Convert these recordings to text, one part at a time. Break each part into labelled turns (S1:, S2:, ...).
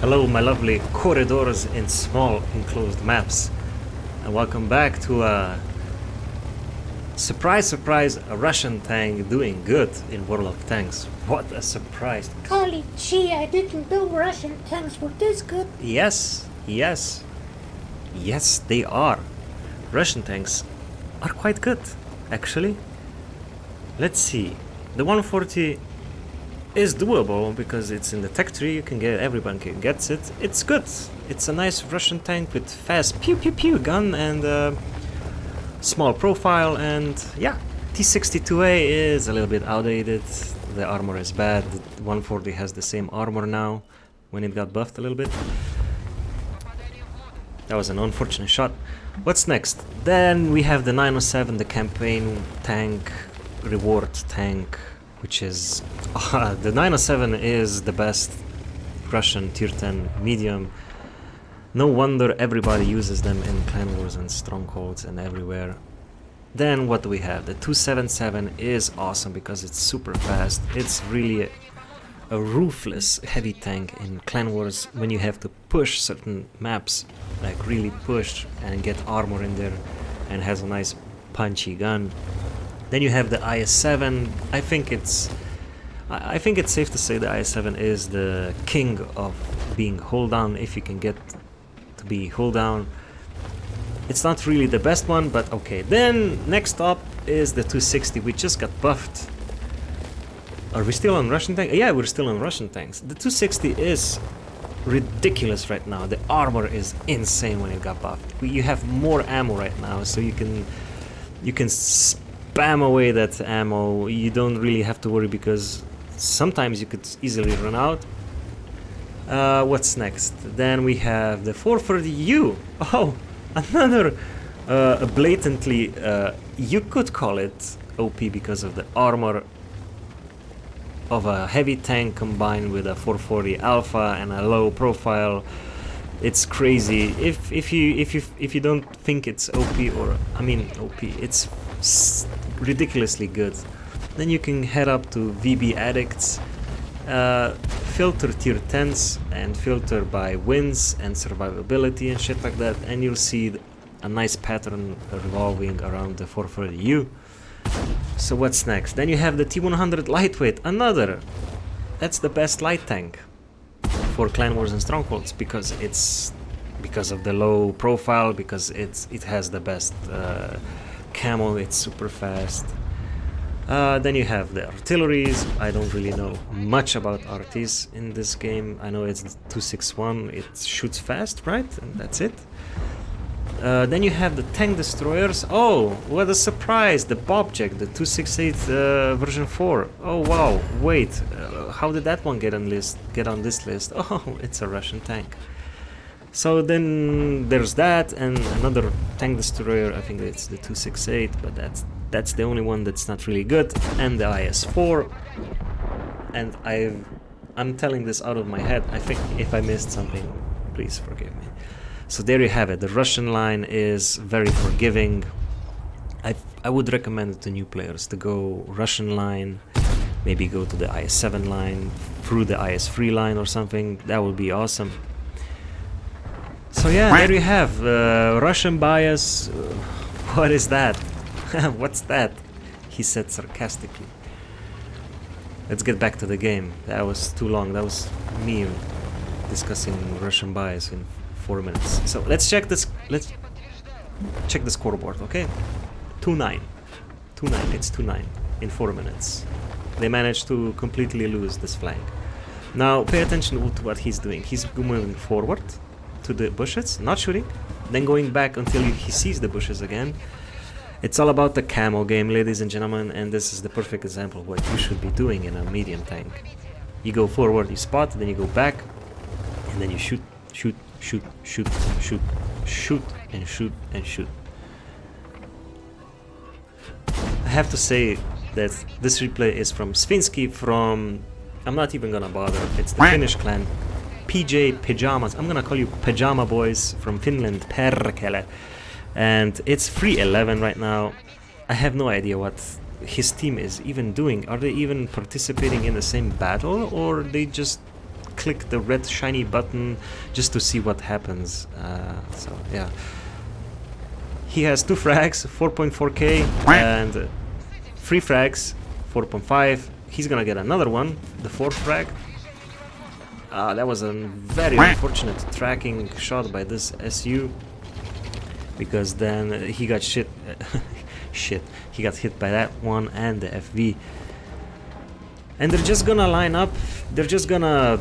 S1: Hello, my lovely corridors in small enclosed maps, and welcome back to a surprise, a Russian tank doing good in World of Tanks. What a surprise!
S2: Golly gee, I didn't know Russian tanks were this good.
S1: Yes, they are. Russian tanks are quite good, actually. Let's see. The 140 is doable because it's in the tech tree. You can get, everyone gets it. It's good. It's a nice Russian tank with fast pew pew pew gun and small profile, and yeah, T62A is a little bit outdated. The armor is bad. The 140 has the same armor now when it got buffed a little bit. That was an unfortunate shot. What's next? Then we have the 907, the campaign tank, reward tank, which is the 907 is the best Russian tier 10 medium. No wonder everybody uses them in clan wars and strongholds and everywhere. Then what do we have? The 277 is awesome because it's super fast. It's really a ruthless heavy tank in clan wars when you have to push certain maps, like really push and get armor in there, and has a nice punchy gun. Then you have the IS-7. I think it's safe to say the IS-7 is the king of being hold down if you can get to be hold down. It's not really the best one, but okay. Then next up is the 260. We just got buffed. Are we still on Russian tanks? Yeah, we're still on Russian tanks. The 260 is ridiculous right now. The armor is insane when it got buffed. You have more ammo right now, so you can spam away that ammo. You don't really have to worry because sometimes you could easily run out. What's next? Then we have the 430U. Oh, another blatantly, you could call it OP because of the armor of a heavy tank combined with a 440 alpha and a low profile. It's crazy. If you don't think it's OP, or I mean OP, it's ridiculously good. Then you can head up to VB Addicts, filter tier 10s and filter by wins and survivability and shit like that, and you'll see a nice pattern revolving around the 430U. So what's next? Then you have the T100 lightweight, another. That's the best light tank for clan wars and strongholds because of the low profile, because it has the best camo. It's super fast. Then you have the artilleries. I don't really know much about arties in this game. I know it's 261. It shoots fast, right? And that's it. Then you have the tank destroyers. Oh, what a surprise! The Bobject, the 268 version 4. Oh wow! Wait, how did that one get on this list? Oh, it's a Russian tank. So then there's that, and another tank destroyer. I think it's the 268, but that's the only one that's not really good. And the IS-4. And I'm telling this out of my head. I think if I missed something, please forgive me. So there you have it. The Russian line is very forgiving. I would recommend it to new players to go Russian line, maybe go to the IS-7 line, through the IS-3 line or something. That would be awesome. So yeah, there you have Russian bias. What is that? What's that? He said sarcastically. Let's get back to the game. That was too long. That was me discussing Russian bias in 4 minutes. So let's check this. Let's check the scoreboard, okay? 2-9. 2-9. It's 2-9 in 4 minutes. They managed to completely lose this flank. Now pay attention to what he's doing. He's moving forward to the bushes, not shooting, then going back until he sees the bushes again. It's all about the camo game, ladies and gentlemen, and this is the perfect example of what you should be doing in a medium tank. You go forward, you spot, then you go back, and then you shoot, shoot, shoot, shoot, shoot, shoot, and shoot, and shoot. I have to say that this replay is from Svinsky from... I'm not even gonna bother, it's the Finnish clan. PJ Pajamas, I'm gonna call you Pajama Boys from Finland, Perkele. And it's 3-11 right now. I have no idea what his team is even doing. Are they even participating in the same battle, or they just click the red shiny button just to see what happens. So yeah, he has 2 frags, 4.4k, and 3 frags, 4.5. He's gonna get another one, the 4th frag. That was a very unfortunate tracking shot by this SU, because then he got shit. He got hit by that one and the FV. And they're just gonna line up, they're just gonna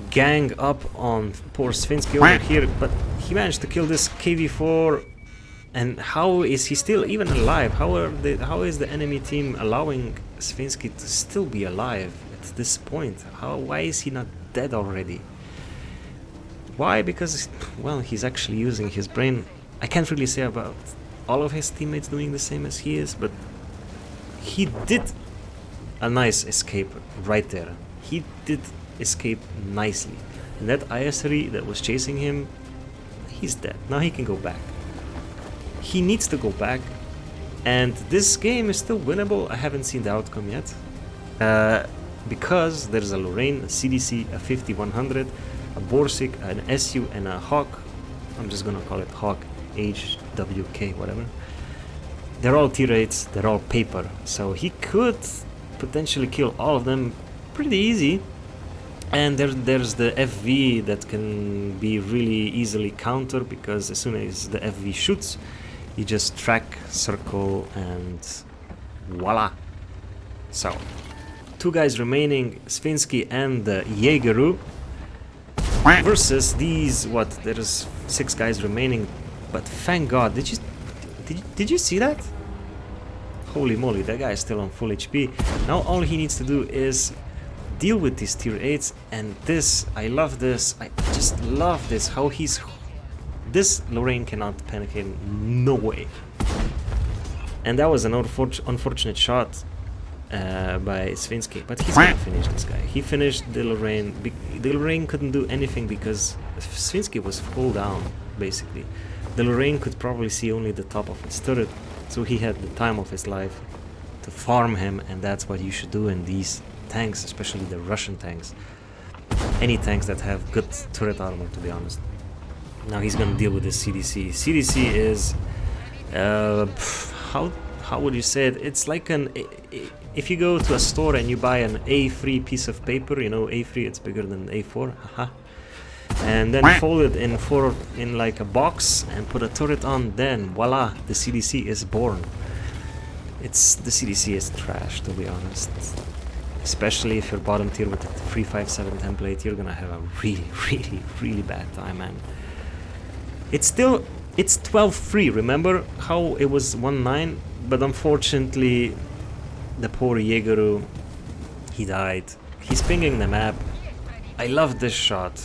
S1: gang up on poor Svinsky over here, but he managed to kill this KV-4. And how is he still even alive? How is the enemy team allowing Svinsky to still be alive at this point? Why is he not dead already? Why? Because, well, he's actually using his brain. I can't really say about all of his teammates doing the same as he is, but he did a nice escape right there. He did escape nicely. And that IS-3 that was chasing him, he's dead. Now he can go back. He needs to go back, and this game is still winnable. I haven't seen the outcome yet, because there's a Lorraine, a CDC, a 5100, a Borsig, an SU, and a Hawk. I'm just gonna call it Hawk, HWK, whatever. They're all tier 8s, they're all paper, so he could potentially kill all of them pretty easy. And there's the FV that can be really easily countered, because as soon as the FV shoots, you just track, circle, and voila. So, 2 guys remaining, Svinsky and the Jaegeru, versus these, what, there's 6 guys remaining, but thank God, did you see that? Holy moly, that guy is still on full HP. Now all he needs to do is deal with these tier 8s, and this, I love this, I just love this, how this Lorraine cannot panic him, no way. And that was an unfortunate shot by Svinsky, but he's gonna finish this guy. He finished the Lorraine. The Lorraine couldn't do anything because Svinsky was full down, basically. The Lorraine could probably see only the top of his turret, so he had the time of his life to farm him, and that's what you should do in these tanks, especially the Russian tanks. Any tanks that have good turret armor, to be honest. Now he's gonna deal with the CDC. CDC is, how would you say it? It's like if you go to a store and you buy an A3 piece of paper, you know A3, it's bigger than A4, and then fold it in like a box and put a turret on, then voila, the CDC is born. The CDC is trash, to be honest. Especially if you're bottom tier with the 357 template, you're gonna have a really bad time, man. It's 12-3, remember how it was 1-9? But unfortunately, the poor Jaegeru, he died. He's pinging the map. I love this shot.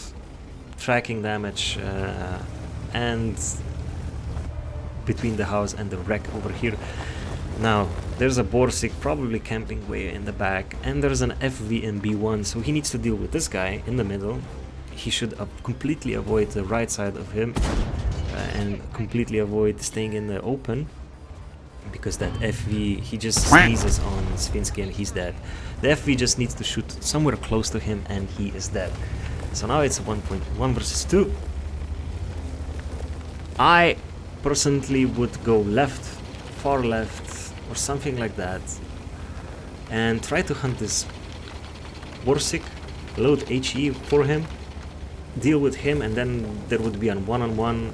S1: Tracking damage, and between the house and the wreck over here. Now, there's a Borsig probably camping way in the back, and there's an FV in B1, so he needs to deal with this guy in the middle. He should completely avoid the right side of him, and completely avoid staying in the open, because that FV, he just sneezes on Svinsky and he's dead. The FV just needs to shoot somewhere close to him and he is dead. So now it's 1.1 versus 2. I personally would go left, far left, or something like that, and try to hunt this Borsig, load HE for him, deal with him, and then there would be a one-on-one,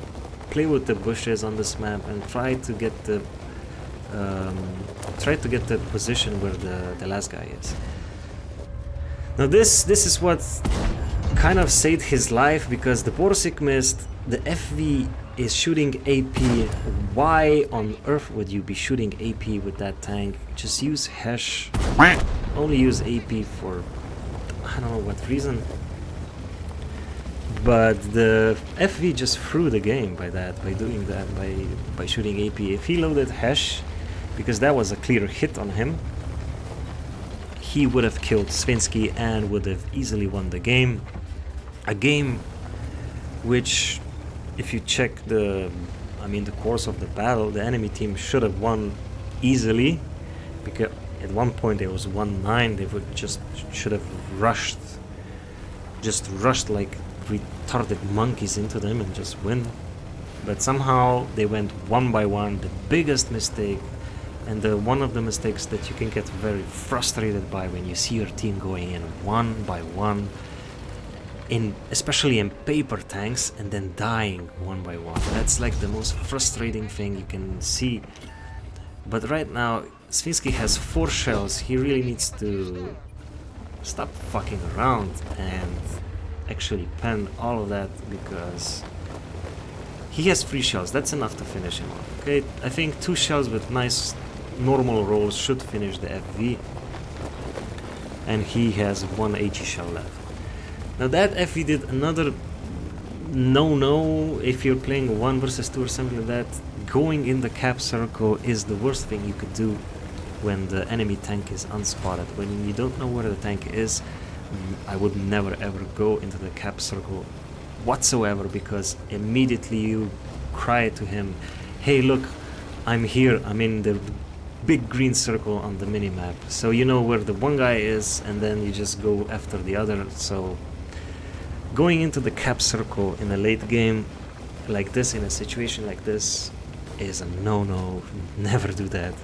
S1: play with the bushes on this map, and try to get the position where the last guy is. Now this is what kind of saved his life, because the Borsig missed, the FV is shooting AP. Why on earth would you be shooting AP with that tank? Just use Hesh. Only use AP for I don't know what reason. But the FV just threw the game by doing that, by shooting AP. If he loaded Hesh, because that was a clear hit on him, he would have killed Svinsky and would have easily won the game. A game which, if you check the course of the battle, the enemy team should have won easily, because at one point it was 1-9. They would should have rushed just rushed like retarded monkeys into them and just win. But somehow they went one by one, the biggest mistake, and one of the mistakes that you can get very frustrated by when you see your team going in one by one, especially in paper tanks, and then dying one by one. That's like the most frustrating thing you can see. But right now, Svinsky has 4 shells. He really needs to stop fucking around and actually pen all of that, because he has 3 shells. That's enough to finish him off. Okay, I think 2 shells with nice normal rolls should finish the FV, and he has 1 HE shell left. Now that FV did another no, if you're playing 1 versus 2 or something like that. Going in the cap circle is the worst thing you could do when the enemy tank is unspotted. When you don't know where the tank is, I would never ever go into the cap circle whatsoever, because immediately you cry to him, hey look, I'm here, I'm in the big green circle on the minimap, so you know where the one guy is, and then you just go after the other. So going into the cap circle in a late game like this, in a situation like this, is a no, never do that.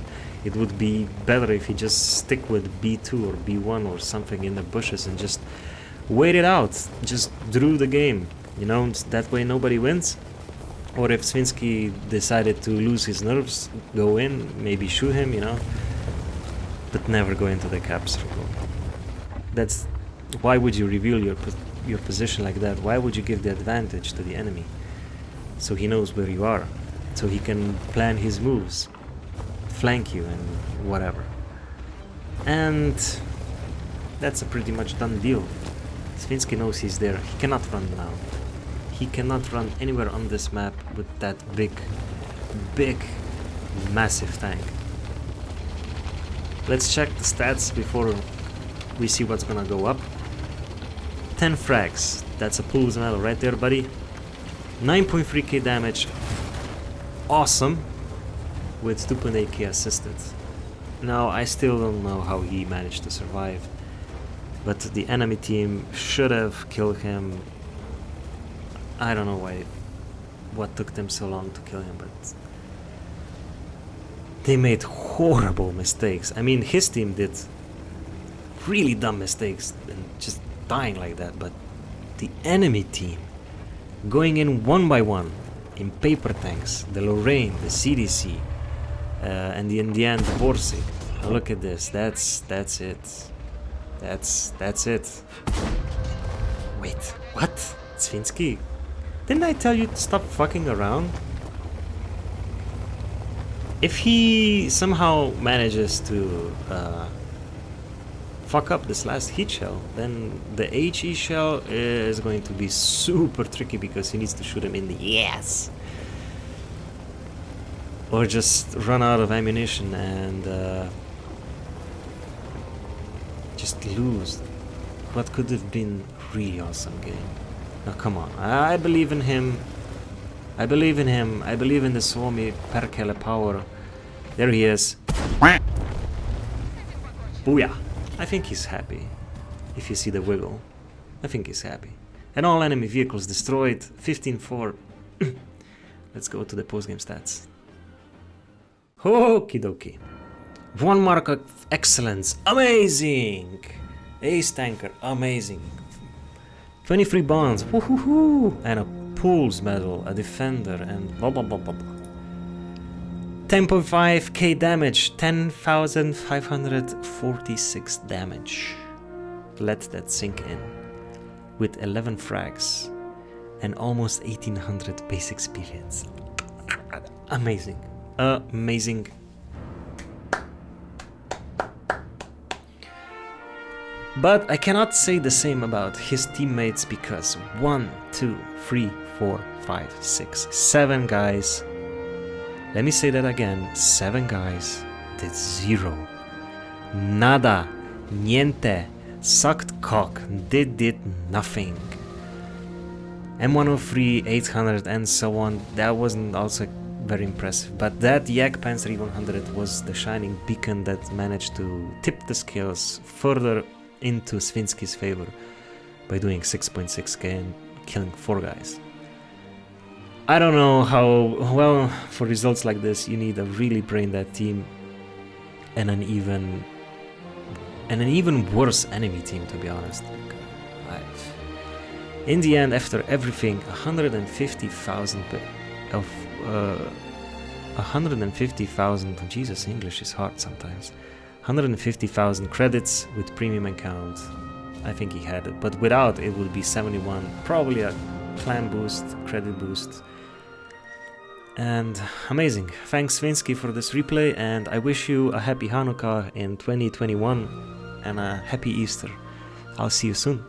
S1: It would be better if you just stick with B2 or B1 or something in the bushes and just wait it out, just drew the game, you know, that way nobody wins. Or if Svinsky decided to lose his nerves, go in, maybe shoot him, you know, but never go into the cap circle. That's why would you reveal your position like that? Why would you give the advantage to the enemy? So he knows where you are, so he can plan his moves, flank you and whatever. And that's a pretty much done deal. Svinsky knows he's there. He cannot run now. He cannot run anywhere on this map with that big, massive tank. Let's check the stats before we see what's gonna go up. 10 frags. That's a Pul's medal right there, buddy. 9.3k damage. Awesome. With 2.8k assisted. Now, I still don't know how he managed to survive, but the enemy team should have killed him. I don't know what took them so long to kill him, but they made horrible mistakes. I mean, his team did really dumb mistakes and just dying like that, but the enemy team going in one by one in paper tanks, the Lorraine, the CDC, and in the end the Borsig. Now look at this. That's it. That's it. Wait, what? Svinsky? Didn't I tell you to stop fucking around? If he somehow manages to fuck up this last heat shell, then the HE shell is going to be super tricky, because he needs to shoot him in the ass. Or just run out of ammunition and just lose what could have been a really awesome game. Now come on, I believe in him. I believe in him. I believe in the Suomi Perkele power. There he is. Booyah! I think he's happy. If you see the wiggle, I think he's happy. And all enemy vehicles destroyed. 15-4. Let's go to the postgame stats. Okie dokie. 1 mark of excellence. Amazing! Ace tanker. Amazing. 23 bonds. Woohoo! And a Pul's medal, a defender, and blah blah blah blah blah. 10.5k damage, 10,546 damage. Let that sink in. With 11 frags and almost 1800 base experience. Amazing. Amazing. But I cannot say the same about his teammates, because 1, 2, 3, 4, 5, 6, 7 guys. Let me say that again. 7 guys did 0. Nada. Niente. Sucked cock. Did nothing. M103, 800 and so on. That wasn't also very impressive. But that Yak Panzer 100 was the shining beacon that managed to tip the scales further into Svinsky's favor. by doing 6.6k and killing 4 guys. I don't know how well for results like this you need a really brain dead team and an even worse enemy team, to be honest. In the end, after everything, 150,000 of 150,000. Jesus, English is hard sometimes. 150,000 credits with premium account. I think he had it, but without it would be 71. Probably a clan boost, credit boost. And amazing. Thanks Svinsky for this replay, and I wish you a happy Hanukkah in 2021 and a happy Easter. I'll see you soon.